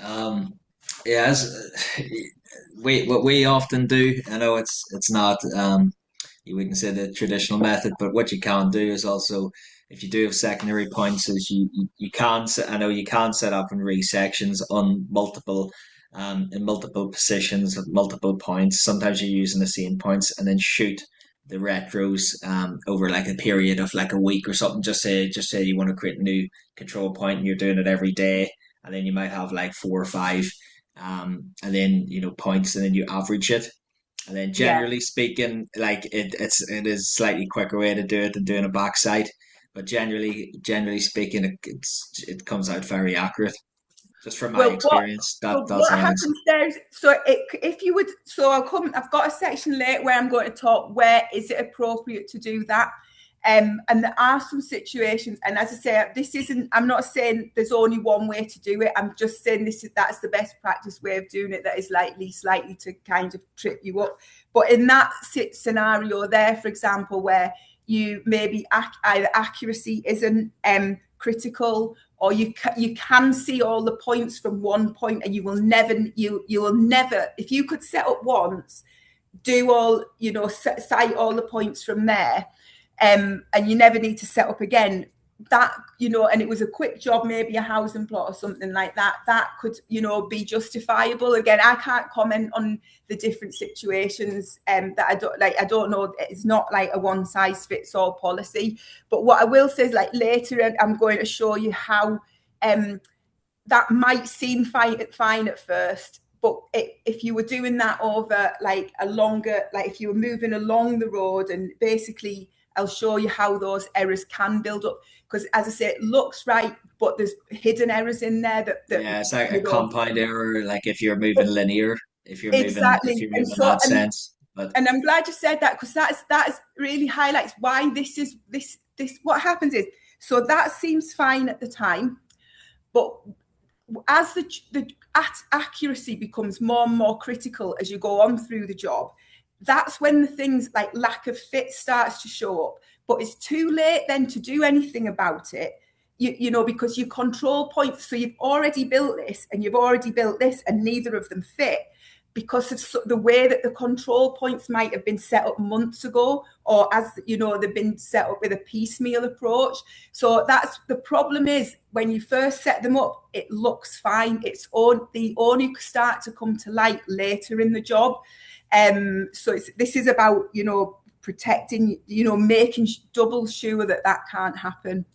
Um, yeah, what we often do, I know it's not you wouldn't say the traditional method, but what you can do is also if you do have secondary points, is you can I know you can set up in resections on multiple in multiple positions at multiple points. Sometimes you're using the same points and then shoot the retros over like a period of like a week or something. Just say you want to create a new control point and you're doing it every day, and then you might have like four or five, and then points, and then you average it. And then Yeah. generally speaking, like it is a slightly quicker way to do it than doing a backside, but generally speaking, it comes out very accurate. Just from my Well, what experience, so that's what how I. happens there is if you would I've got a section later where I'm going to talk where is it appropriate to do that. And there are some situations, and as I say, I'm not saying there's only one way to do it. I'm just saying that's the best practice way of doing it that is least likely to kind of trip you up. But in that scenario there, for example, where you maybe either accuracy isn't critical, or you can see all the points from one point, and you will never, if you could set up once, do all, cite all the points from there, and you never need to set up again. That, and it was a quick job, maybe a housing plot or something like that, that could, be justifiable. Again, I can't comment on the different situations, that I don't know. It's not like a one size fits all policy. But what I will say is, like, later I'm going to show you how that might seem fine at first, but if you were doing that over like a longer, like if you were moving along the road, and basically I'll show you how those errors can build up, because as I say, it looks right, but there's hidden errors in there that Yeah, it's like a you know compound error, like if you're moving linear, if exactly. you're And moving in so that sense. But and I'm glad you said that, because that is really highlights why this what happens is, so that seems fine at the time, but as the accuracy becomes more and more critical as you go on through the job, that's when the things like lack of fit starts to show up. But it's too late then to do anything about it. Because you control points, so you've already built this and you've already built this, and neither of them fit because of the way that the control points might have been set up months ago, or as they've been set up with a piecemeal approach. So that's the problem, is when you first set them up, it looks fine. They only start to come to light later in the job. So this is about, protecting, making double sure that can't happen.